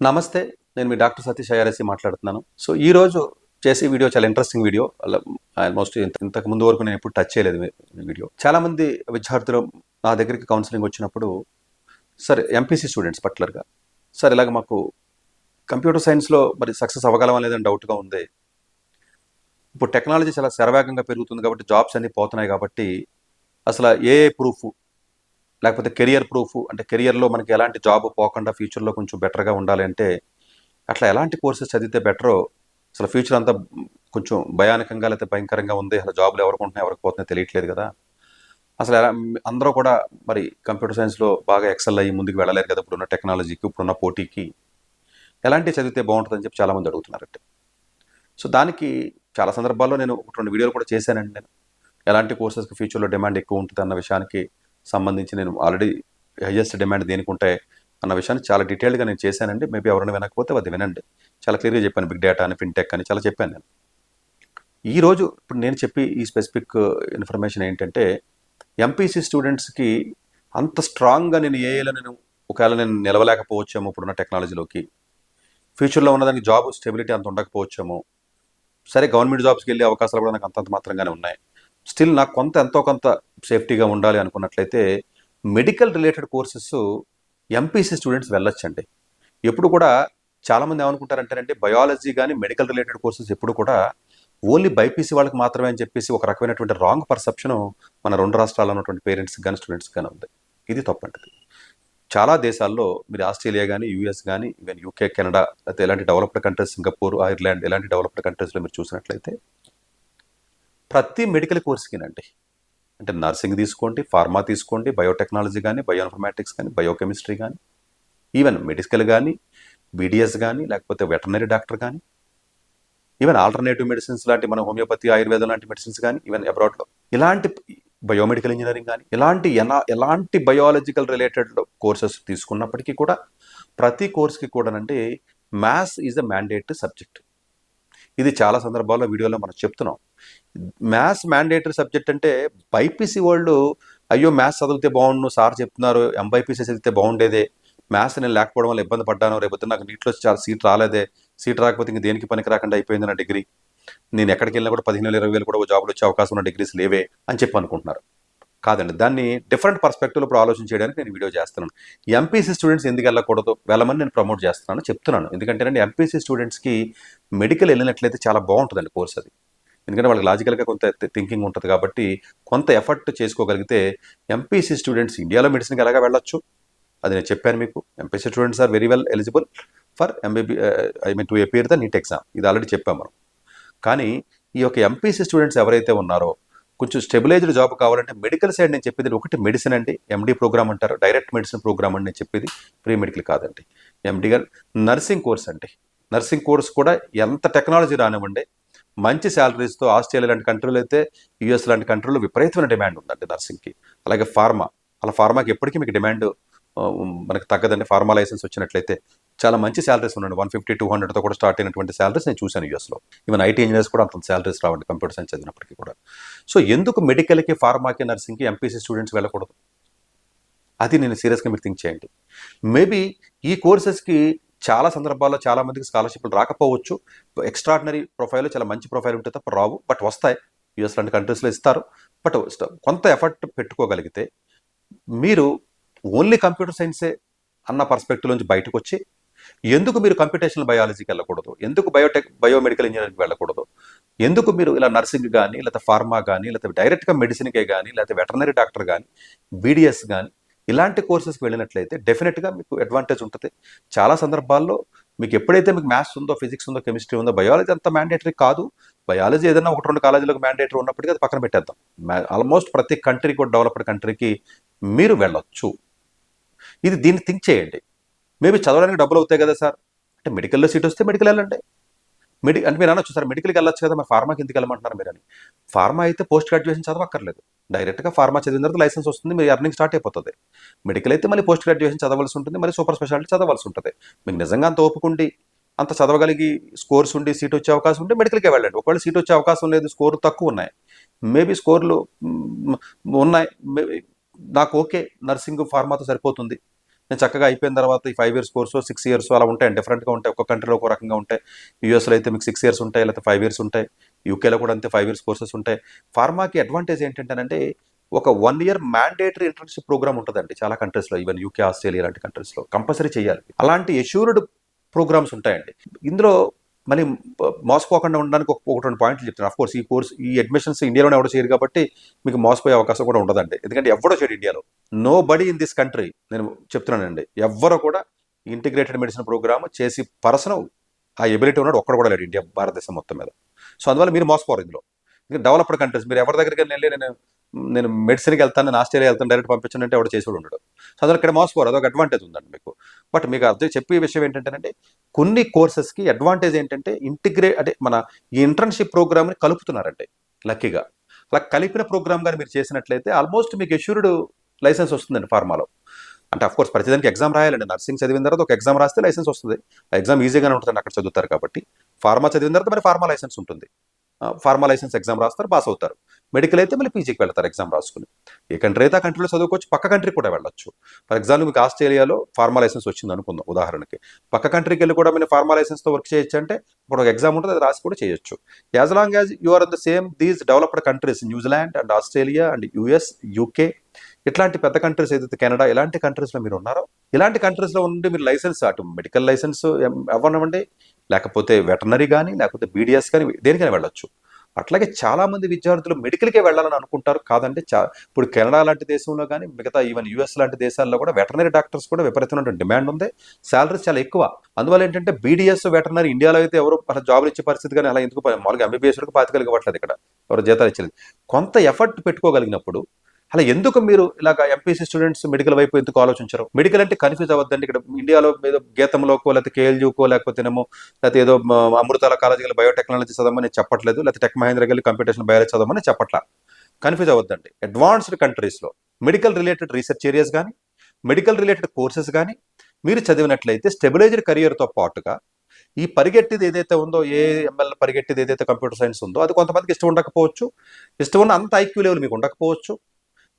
నమస్తే. నేను మీ doctor Satish IRSC మాట్లాడుతున్నాను. సో, ఈరోజు చేసే వీడియో చాలా ఇంట్రెస్టింగ్ వీడియో. ఆల్మోస్ట్ ఇంతకు ముందు వరకు నేను ఎప్పుడు టచ్ చేయలేదు వీడియో. చాలామంది విద్యార్థులు నా దగ్గరికి కౌన్సిలింగ్ వచ్చినప్పుడు, సార్ ఎంపీసీ స్టూడెంట్స్ పర్టికులర్‌గా, సార్ ఇలాగ మాకు కంప్యూటర్ సైన్స్‌లో మరి సక్సెస్ అవ్వగలమా లేదని డౌట్‌గా ఉంది. ఇప్పుడు టెక్నాలజీ చాలా శరవేగంగా పెరుగుతుంది కాబట్టి జాబ్స్ అన్నీ పోతున్నాయి కాబట్టి, అసల ఏఐ ప్రూఫ్ లేకపోతే కెరియర్ ప్రూఫ్ అంటే కెరియర్‌లో మనకి ఎలాంటి జాబ్ పోకుండా ఫ్యూచర్‌లో కొంచెం బెటర్‌గా ఉండాలి అంటే అట్లా ఎలాంటి కోర్సెస్ చదివితే బెటరో, అసలు ఫ్యూచర్ అంతా కొంచెం భయానకంగా లేకపోతే భయంకరంగా ఉంది. అసలు జాబ్‌లు ఎవరికి ఉంటున్నాయి, ఎవరికి పోతున్నాయో తెలియట్లేదు కదా! అసలు ఎలా అందరూ కూడా మరి కంప్యూటర్ సైన్స్‌లో బాగా ఎక్సెల్ అయ్యి ముందుకు వెళ్ళలేరు కదా! ఇప్పుడున్న టెక్నాలజీకి, ఇప్పుడున్న పోటీకి. ఎలాంటివి చదివితే బావుంటదని చెప్పి చాలామంది అడుగుతున్నారండి. సో, దానికి చాలా సందర్భాల్లో నేను 1, 2 వీడియోలు కూడా చేశానండి నేను. ఎలాంటి కోర్సెస్‌కి ఫ్యూచర్‌లో డిమాండ్ ఎక్కువ ఉంటదన్న విషయానికి సంబంధించి నేను ఆల్రెడీ హైయెస్ట్ డిమాండ్ దేనికుంటాయి అన్న విషయాన్ని చాలా డీటెయిల్డ్‌గా నేను చేశానండి. మేబీ ఎవరైనా వినకపోతే అది వినండి. చాలా క్లియర్‌గా చెప్పాను. బిగ్ డేటా అని, ఫిన్‌టెక్ అని చాలా చెప్పాను నేను. ఈరోజు ఇప్పుడు నేను చెప్పి ఈ స్పెసిఫిక్ ఇన్ఫర్మేషన్ ఏంటంటే, ఎంపీసీ స్టూడెంట్స్‌కి అంత స్ట్రాంగ్‌గా నేను ఏఐలో ఒకవేళ నేను నిలవలేకపోవచ్చేమో ఇప్పుడున్న టెక్నాలజీలోకి. ఫ్యూచర్‌లో ఉన్నదానికి జాబ్ స్టెబిలిటీ అంత ఉండకపోవచ్చేమో. సరే గవర్నమెంట్ జాబ్స్‌కి వెళ్ళే అవకాశాలు కూడా నాకు అంతంత మాత్రంగానే ఉన్నాయి. స్టిల్ నాకు ఎంతో కొంత సేఫ్టీగా ఉండాలి అనుకున్నట్లయితే, medical related courses MPC students వెళ్ళొచ్చండి. ఎప్పుడు కూడా చాలామంది ఏమనుకుంటారంటేనండి, బయాలజీ గాని, మెడికల్ రిలేటెడ్ కోర్సెస్ ఎప్పుడు కూడా ఓన్లీ బైపీసీ వాళ్ళకి మాత్రమే అని చెప్పేసి ఒక రకమైనటువంటి రాంగ్ పర్సెప్షన్ మన 2 రాష్ట్రాల్లో ఉన్నటువంటి పేరెంట్స్‌కి గాని, స్టూడెంట్స్‌కి గాని ఉంది. ఇది తప్పండి. చాలా దేశాల్లో మీరు ఆస్ట్రేలియా గాని, యూఎస్ గాని, ఈవెన్ యూకే, కెనడా లేకపోతే ఇలాంటి డెవలప్డ్ కంట్రీస్, సింగపూర్, ఐర్లాండ్ ఇలాంటి డెవలప్డ్ కంట్రీస్‌లో మీరు చూసినట్లయితే ప్రతి మెడికల్ కోర్స్‌కినండి, అంటే నర్సింగ్ తీసుకోండి, ఫార్మా తీసుకోండి, బయోటెక్నాలజీ గాని, బయోఇన్ఫర్మాటిక్స్ గాని, బయోకెమిస్ట్రీ గాని, ఈవెన్ మెడికల్ గాని, బీడీఎస్ గాని, లేకపోతే వెటర్నరీ డాక్టర్ గాని, ఈవెన్ ఆల్టర్నేటివ్ మెడిసిన్స్ లాంటి మన హోమియోపతి, ఆయుర్వేదం లాంటి మెడిసిన్స్ గాని, ఈవెన్ అబ్రాడ్‌లో ఇలాంటి బయోమెడికల్ ఇంజినీరింగ్ గాని, ఇలాంటి ఎలాంటి బయాలజికల్ రిలేటెడ్ కోర్సెస్ తీసుకున్నప్పటికీ కూడా ప్రతి కోర్స్‌కి కూడానండి maths is a mandatory subject. ఇది చాలా సందర్భాల్లో వీడియోలో మనం చెప్తున్నాం. మ్యాథ్స్ మ్యాండేటరీ సబ్జెక్ట్ అంటే బైపీసీ వాళ్ళు అయ్యో మ్యాథ్స్ చదివితే బాగుండు సార్ చెప్తున్నారు, ఎంబైపీసీ చదివితే బాగుండేదే, మ్యాథ్స్ నేను లేకపోవడం వల్ల ఇబ్బంది పడ్డాను, రేపొద్దున నాకు నీట్లో చాలా సీట్ రాలేదే, సీట్ రాకపోతే ఇంక దేనికి పనికి రాకుండా అయిపోయింది నా డిగ్రీ, నేను ఎక్కడికి వెళ్ళినా కూడా 15,000 20,000 కూడా జాబులు వచ్చే అవకాశం ఉన్న డిగ్రీస్ లేవే అని చెప్పి అనుకుంటున్నారు. కాదండి, దాన్ని డిఫరెంట్ పర్స్పెక్టివ్లో ఇప్పుడు ఆలోచన చేయడానికి నేను వీడియో చేస్తున్నాను. ఎంపీసీ స్టూడెంట్స్ ఎందుకు వెళ్ళకూడదు, వెళ్ళమని నేను ప్రమోట్ చేస్తున్నాను, చెప్తున్నాను. ఎందుకంటేనండి ఎంపీసీ స్టూడెంట్స్కి మెడికల్ వెళ్ళినట్లయితే చాలా బాగుంటుందండి కోర్స్ అది. ఎందుకంటే వాళ్ళకి లాజికల్గా కొంత థింకింగ్ ఉంటుంది కాబట్టి కొంత ఎఫర్ట్ చేసుకోగలిగితే ఎంపీసీ స్టూడెంట్స్ ఇండియాలో మెడిసిన్కి ఎలాగా వెళ్ళొచ్చు, అది నేను చెప్పాను మీకు. MPC students are very well eligible for I mean to appear the NEET exam. ఇది ఆల్రెడీ చెప్పాం మనం. కానీ ఈ యొక్క ఎంపీసీ స్టూడెంట్స్ ఎవరైతే ఉన్నారో కొంచెం స్టెబిలైజ్డ్ జాబ్ కావాలంటే మెడికల్ సైడ్ నేను చెప్పేది ఒకటి మెడిసిన్ అండి, ఎండి ప్రోగ్రామ్ అంటారు, డైరెక్ట్ మెడిసిన్ ప్రోగ్రామ్ అని నేను చెప్పేది. ప్రీ మెడికల్ కాదండి, ఎండిగా నర్సింగ్ కోర్స్ అండి. నర్సింగ్ కోర్స్ కూడా ఎంత టెక్నాలజీ రానివ్వండి, మంచి శాలరీస్తో ఆస్ట్రేలియా లాంటి కంట్రీలో అయితే, యూఎస్ లాంటి కంట్రీలో విపరీతమైన డిమాండ్ ఉందండి నర్సింగ్కి. అలాగే ఫార్మా, అలా ఫార్మాకి ఎప్పటికీ మీకు డిమాండ్ మనకు తగ్గదండి. ఫార్మా లైసెన్స్ వచ్చినట్లయితే చాలా మంచి శాలరీస్ ఉండండి, 150-200తో కూడా స్టార్ట్ అయినటువంటి శాలరీస్ నేను చూశాను యూఎస్లో. ఈవెన్ ఐటీ ఇంజనీర్స్ కూడా అంత శాలరీస్ రావండి కంప్యూటర్ సైన్స్ చదివినప్పటికీ కూడా. సో ఎందుకు మెడికల్కి, ఫార్మాకి, నర్సింగ్కి ఎంపీసీ స్టూడెంట్స్ వెళ్ళకూడదు, అది నేను సీరియస్గా మీరు థింక్ చేయండి. మేబీ ఈ కోర్సెస్కి చాలా సందర్భాల్లో చాలా మందికి స్కాలర్షిప్లు రాకపోవచ్చు. ఎక్స్ట్రాడినరీ ప్రొఫైల్, చాలా మంచి ప్రొఫైల్ ఉంటే తప్ప రావు, బట్ వస్తాయి. యూఎస్ లాంటి కంట్రీస్లో ఇస్తారు. బట్ కొంత ఎఫర్ట్ పెట్టుకోగలిగితే మీరు ఓన్లీ కంప్యూటర్ సైన్సే అన్న పర్స్పెక్టివ్ నుంచి బయటకు వచ్చి, ఎందుకు మీరు కంప్యూటేషనల్ బయాలజీకి వెళ్ళకూడదు, ఎందుకు బయోమెడికల్ ఇంజనీరింగ్కి వెళ్ళకూడదు, ఎందుకు మీరు ఇలా నర్సింగ్ కానీ, లేకపోతే ఫార్మా కానీ, లేకపోతే డైరెక్ట్గా మెడిసిన్కే కానీ, లేకపోతే వెటర్నరీ డాక్టర్ కానీ, బీడీఎస్ కానీ ఇలాంటి కోర్సెస్కి వెళ్ళినట్లయితే డెఫినెట్గా మీకు అడ్వాంటేజ్ ఉంటుంది. చాలా సందర్భాల్లో మీకు ఎప్పుడైతే మీకు మ్యాథ్స్ ఉందో, ఫిజిక్స్ ఉందో, కెమిస్ట్రీ ఉందో, బయాలజీ అంత మ్యాండేటరీ కాదు. బయాలజీ ఏదైనా 1-2 కాలేజీలకు మ్యాండేటరీ ఉన్నప్పటికీ అది పక్కన పెట్టేద్దాం. ఆల్మోస్ట్ ప్రతి కంట్రీకి కూడా, డెవలప్డ్ కంట్రీకి మీరు వెళ్ళొచ్చు. ఇది దీన్ని థింక్ చేయండి. మేబీ చదవడానికి డబ్బులు అవుతాయి కదా సార్ అంటే, మెడికల్లో సీట్ వస్తే మెడికల్ వెళ్ళండి. అంటే మీరు అనొచ్చు, సార్ మెడికల్కి వెళ్ళొచ్చు కదా, మరి ఫార్మాకి ఎందుకు వెళ్ళమంటున్నారు మీరు అని. ఫార్మా అయితే పోస్ట్ గ్రాడ్యుయేషన్ చదవక్కర్లేదు, డైరెక్ట్గా ఫార్మా చదివిన తర్వాత లైసెన్స్ వస్తుంది, మీరు ఎర్నింగ్ స్టార్ట్ అయిపోతుంది. మెడికల్ అయితే మళ్ళీ పోస్ట్ గ్రాడ్యుయేషన్ చదవాల్సి ఉంటుంది, మళ్ళీ సూపర్ స్పెషాలిటీ చదవాల్సి ఉంటుంది. మీకు నిజంగా అంత ఓపుకుండి, అంత చదవగలిగి, స్కోర్స్ ఉండి సీట్ వచ్చే అవకాశం ఉంటే మెడికల్కే వెళ్ళండి. ఒకవేళ సీట్ వచ్చే అవకాశం లేదు, స్కోర్ తక్కువ ఉన్నాయి, మేబీ స్కోర్లు ఉన్నాయి, నాకు ఓకే నర్సింగ్ ఫార్మాతో సరిపోతుంది, నేను చక్కగా అయిపోయిన తర్వాత ఈ 5 ఇయర్స్ కోర్సు 6 ఇయర్స్ అలా ఉంటాయి, డిఫరెంట్గా ఉంటాయి. ఒక్కొక్క కంట్రీలో ఒక రకంగా ఉంటాయి. యూఎస్లో అయితే మీకు 6 ఇయర్స్ ఉంటాయి, లేకపోతే 5 ఇయర్స్ ఉంటాయి. యూకేలో కూడా అంతే 5 ఇయర్స్ కోర్సెస్ ఉంటాయి. ఫార్మాకి అడ్వాంటేజ్ ఏంటంటేనంటే ఒక 1 ఇయర్ మ్యాండేటరీ ఇంటర్న్షిప్ ప్రోగ్రామ్ ఉంటుందండి చాలా కంట్రీస్లో. ఈవెన్ యూకే, ఆస్ట్రేలియా లాంటి కంట్రీస్లో కంపల్సరీ చేయాలి. అలాంటి ఎష్యూర్డ్ ప్రోగ్రామ్స్ ఉంటాయండి. ఇందులో మళ్ళీ మోసపోకుండా ఉండడానికి ఒకటి రెండు పాయింట్లు చెప్తాను. అఫ్ కోర్స్ ఈ అడ్మిషన్స్ ఇండియాలోనే ఎవడో చేయరు కాబట్టి మీకు మోసపోయే అవకాశం కూడా ఉండదండి. ఎందుకంటే ఎవడో చేయడు ఇండియాలో. Nobody in this country, నేను చెప్తున్నానండి, ఎవ్వరూ కూడా ఇంటిగ్రేటెడ్ మెడిసిన్ ప్రోగ్రామ్ చేసి పర్సన్ ఆ ఎబిలిటీ ఉన్నాడు ఒక్కడ కూడా లేడు ఇండియా భారతదేశం మొత్తం మీద. సో అందువల్ల మీరు మోసపోరు ఇందులో. ఇంకా డెవలప్డ్ కంట్రీస్ మీరు ఎవరి దగ్గరికి వెళ్ళి నేను మెడిసిన్కి వెళ్తాను, నేను ఆస్ట్రేలియా వెళ్తాను, డైరెక్ట్ పంపించండి అంటే ఎవరు చేసేవాడు ఉండడు. సో అందులో ఇక్కడ మోసపోరు, అదొక అడ్వాంటేజ్ ఉందండి మీకు. బట్ మీకు అర్థం చెప్పే విషయం ఏంటంటే కొన్ని కోర్సెస్కి అడ్వాంటేజ్ ఏంటంటే అంటే మన ఈ ఇంటర్న్షిప్ ప్రోగ్రామ్ని కలుపుతున్నారండి లక్కీగా. అలా కలిపిన ప్రోగ్రామ్ కానీ మీరు చేసినట్లయితే ఆల్మోస్ట్ మీకు ఎష్యూర్డ్ లైసెన్స్ వస్తుందండి ఫార్మాలో. అంటే అఫ్కోర్స్ ప్రతిదానికి ఎగ్జామ్ రాయాలండి. నర్సింగ్ చదివిన తర్వాత ఒక ఎగ్జామ్ రాస్తే లైసెన్స్ వస్తుంది. ఆ ఎగ్జామ్ ఈజీగానే ఉంటుందండి, అక్కడ చదువుతారు కాబట్టి. ఫార్మా చదివిన తర్వాత మరి ఫార్మా లైసెన్స్ ఉంటుంది. ఫార్మా లైసెన్స్ ఎగ్జామ్ రాస్తారు, పాస్ అవుతారు. మెడికల్ అయితే మళ్ళీ పీజీకి వెళ్తారు ఎగ్జామ్ రాసుకుని. ఏ కంట్రీ అయితే ఆ కంట్రీలో చదువుకోవచ్చు, పక్క కంట్రీ కూడా వెళ్ళొచ్చు. ఫర్ ఎగ్జాంపుల్ మీకు ఆస్ట్రేలియాలో ఫార్మా లైసెన్స్ వచ్చింది అనుకుందాం ఉదాహరణకి. పక్క కంట్రీకి వెళ్ళి కూడా మీరు ఫార్మా లైసెన్స్తో వర్క్ చేయొచ్చు అంటే ఇప్పుడు ఒక ఎగ్జామ్ ఉంటుంది, అది రాసి కూడా చేయొచ్చు. As long as you are in the same these developed countries, New Zealand and Australia and US, UK, ఇట్లాంటి పెద్ద కంట్రీస్ ఏదైతే కెనడా, ఇలాంటి కంట్రీస్లో మీరు ఉన్నారో, ఇలాంటి కంట్రీస్లో ఉండి మీరు లైసెన్స్ అటు మెడికల్ లైసెన్స్ అవ్వనివ్వండి, లేకపోతే వెటర్నరీ కానీ, లేకపోతే బీడిఎస్ కానీ, దేనికైనా వెళ్ళొచ్చు. అట్లాగే చాలా మంది విద్యార్థులు మెడికల్కే వెళ్ళాలని అనుకుంటారు. కాదంటే ఇప్పుడు కెనడా లాంటి దేశంలో కానీ, మిగతా ఈవెన్ యూఎస్ లాంటి దేశాల్లో కూడా వెటర్నరీ డాక్టర్స్ కూడా విపరీతమైన డిమాండ్ ఉంది. శాలరీస్ చాలా ఎక్కువ. అందువల్ల ఏంటంటే బీడిఎస్, వెటర్నరీ ఇండియాలో అయితే ఎవరు జాబులు ఇచ్చే పరిస్థితి కానీ అలా ఎందుకు మామూలుగా ఎంబీబీఎస్ వరకు 25,000 ఇవ్వట్లేదు ఇక్కడ, ఎవరు జీతాలు ఇచ్చలేదు. కొంత ఎఫర్ట్ పెట్టుకోగలిగినప్పుడు అలా ఎందుకు మీరు ఇలాగ ఎంపీసీ స్టూడెంట్స్ మెడికల్ వైపు ఎందుకు ఆలోచించరు? మెడికల్ అంటే కన్ఫ్యూజ్ అవ్వద్దండి. ఇక్కడ ఇండియాలో ఏదో గీతంలోకో లేకపోతే కేఎల్యూకో లేకపోతేనేమో లేకపోతే ఏదో అమృతాల కాలేజీలో బయోటెక్నాలజీ చదవమని చెప్పట్లేదు, లేకపోతే టెక్ మహేంద్ర వెళ్ళి కంప్యూటేషన్ బయాలజీ చదవమని చెప్పట్లా. కన్ఫ్యూజ్ అవ్వద్దండి. అడ్వాన్స్డ్ కంట్రీస్లో మెడికల్ రిలేటెడ్ రీసెర్చ్ ఏరియాస్ కానీ, మెడికల్ రిలేటెడ్ కోర్సెస్ కానీ మీరు చదివినట్లయితే స్టెబిలైజ్డ్ కెరియర్తో పాటుగా ఈ పరిగెట్టిది ఏదైతే ఉందో, ఏఎంఎల్ పరిగెట్టిది ఏదైతే కంప్యూటర్ సైన్స్ ఉందో అది కొంతమందికి ఇష్టం ఉండకపోవచ్చు. ఇష్టం ఉన్న అంత ఐక్యూ లెవెల్ మీకు ఉండకపోవచ్చు.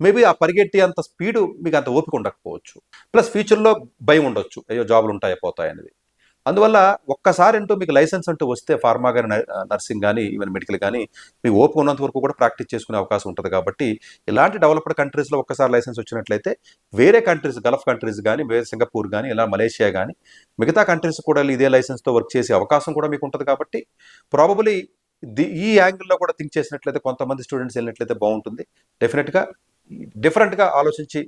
మేబీ ఆ పరిగెట్టి అంత స్పీడు మీకు అంత ఓపిక ఉండకపోవచ్చు. ప్లస్ ఫ్యూచర్లో భయం ఉండొచ్చు, అయ్యో జాబులు ఉంటాయి పోతాయి అనేది. అందువల్ల ఒక్కసారి అంటూ మీకు లైసెన్స్ అంటూ వస్తే ఫార్మా కానీ, నర్సింగ్ కానీ, ఈవెన్ మెడికల్ కానీ, మీకు ఓపిక ఉన్నంత వరకు కూడా ప్రాక్టీస్ చేసుకునే అవకాశం ఉంటుంది. కాబట్టి ఇలాంటి డెవలప్డ్ కంట్రీస్లో ఒక్కసారి లైసెన్స్ వచ్చినట్లయితే వేరే కంట్రీస్, గల్ఫ్ కంట్రీస్ కానీ, వేరే సింగపూర్ కానీ, ఇలా మలేషియా కానీ, మిగతా కంట్రీస్ కూడా ఇదే లైసెన్స్తో వర్క్ చేసే అవకాశం కూడా మీకు ఉంటుంది. కాబట్టి ప్రాబబులీ ఈ యాంగిల్లో కూడా థింక్ చేసినట్లయితే కొంతమంది స్టూడెంట్స్ వెళ్ళినట్లయితే బాగుంటుంది. డెఫినెట్గా డిఫరెంట్గా ఆలోచించి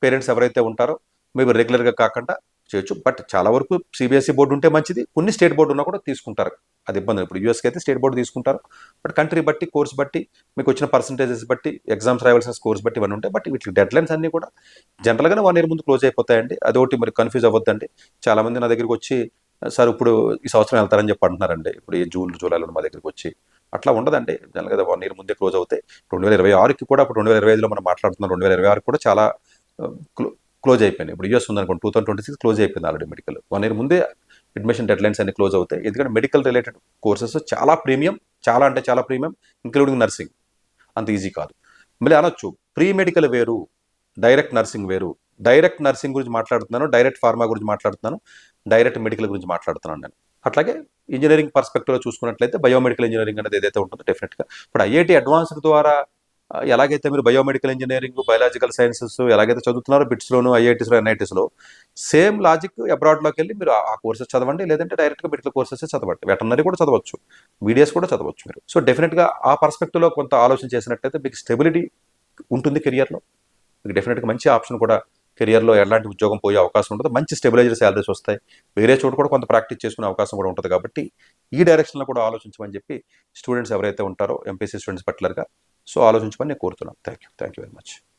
పేరెంట్స్ ఎవరైతే ఉంటారో మేబీ రెగ్యులర్గా కాకుండా చేయొచ్చు. బట్ చాలా వరకు సిబిఎస్ఈ బోర్డు ఉంటే మంచిది. కొన్ని స్టేట్ బోర్డు ఉన్నా కూడా తీసుకుంటారు, అది ఇబ్బంది. ఇప్పుడు యూఎస్కి అయితే స్టేట్ బోర్డు తీసుకుంటారు. బట్ కంట్రీ బట్టి, కోర్స్ బట్టి, మీకు వచ్చిన పర్సంటేజెస్ బట్టి, ఎగ్జామ్స్ రాయాల్సిన స్కోర్స్ బట్టి ఇవన్నీ ఉంటాయి. బట్ వీటికి డెడ్ లైన్స్ అన్నీ కూడా జనరల్గానే 1 ఇయర్ ముందు క్లోజ్ అయిపోతాయండి. అదొకటి మరి కన్ఫ్యూజ్ అవ్వద్దండి. చాలామంది నా దగ్గరికి వచ్చి సార్ ఇప్పుడు ఈ సంవత్సరం వెళ్తారని చెప్పి అంటున్నారండి. ఇప్పుడు ఈ జూలైలో మా దగ్గరికి వచ్చి అట్లా ఉండదండి. జనరల్గా 1 ఇయర్ ముందే క్లోజ్ అవుతాయి. 2026కి కూడా, ఇప్పుడు 2025లో మనం మాట్లాడుతున్నాం, 2026 కూడా చాలా క్లోజ్ అయిపోయినాయి. ఇప్పుడు యూఎస్ ఉందనుకోండి, 2026 క్లోజ్ అయిపోయింది ఆల్రెడీ మెడికల్. 1 ఇయర్ ముందే అడ్మిషన్ డెడ్ లైన్స్ అన్ని క్లోజ్ అవుతాయి. ఎందుకంటే మెడికల్ రిలేటెడ్ కోర్సెస్ చాలా ప్రీమియం, చాలా అంటే చాలా ప్రీమియం, ఇంక్లూడింగ్ నర్సింగ్. అంత ఈజీ కాదు. మళ్ళీ అనొచ్చు ప్రీ మెడికల్ వేరు, డైరెక్ట్ నర్సింగ్ వేరు. డైరెక్ట్ నర్సింగ్ గురించి మాట్లాడుతున్నాను, డైరెక్ట్ ఫార్మా గురించి మాట్లాడుతున్నాను, డైరెక్ట్ మెడికల్ గురించి మాట్లాడుతున్నాను నేను. అట్లాగే ఇంజనీరింగ్ పర్స్పెక్టివ్లో చూసుకున్నట్లయితే బయోమెడికల్ ఇంజనీరింగ్ అనేది ఏదైతే ఉంటుందో డెఫినెట్గా ఇప్పుడు ఐఐటి అడ్వాన్స్డ్ ద్వారా ఎలాగైతే మీరు బయోమెడికల్ ఇంజనీరింగ్, బయాలజికల్ సైన్సెస్ ఎలాగైతే చదువుతున్నారో బిట్స్లోను, ఐఐటీస్లో, ఎన్ఐటీస్లో, సేమ్ లాజిక్ అబ్రాడ్లోకి వెళ్ళి మీరు ఆ కోర్సెస్ చదవండి. లేదంటే డైరెక్ట్గా మెడికల్ కోర్సెస్ చదవండి. వెటర్నరీ కూడా చదవచ్చు, బీడిఎస్ కూడా చదవచ్చు మీరు. సో డెఫినెట్గా ఆ పర్స్పెక్టివ్లో కొంత ఆలోచన చేసినట్లయితే మీకు స్టెబిలిటీ ఉంటుంది కెరియర్లో. మీకు డెఫినెట్గా మంచి ఆప్షన్ కూడా, కెరియర్లో ఎలాంటి ఉద్యోగం పోయే అవకాశం ఉండదు. మంచి స్టెబిలైజ్డ్ శాలరీస్ వస్తాయి. వేరే చోట కూడా కొంత ప్రాక్టీస్ చేసుకునే అవకాశం కూడా ఉంటుంది. కాబట్టి ఈ డైరెక్షన్లో కూడా ఆలోచించమని చెప్పి స్టూడెంట్స్ ఎవరైతే ఉంటారో ఎంపీసీ స్టూడెంట్స్ పర్టికులర్గా సో ఆలోచించమని నేను కోరుతున్నాను. Thank you very much.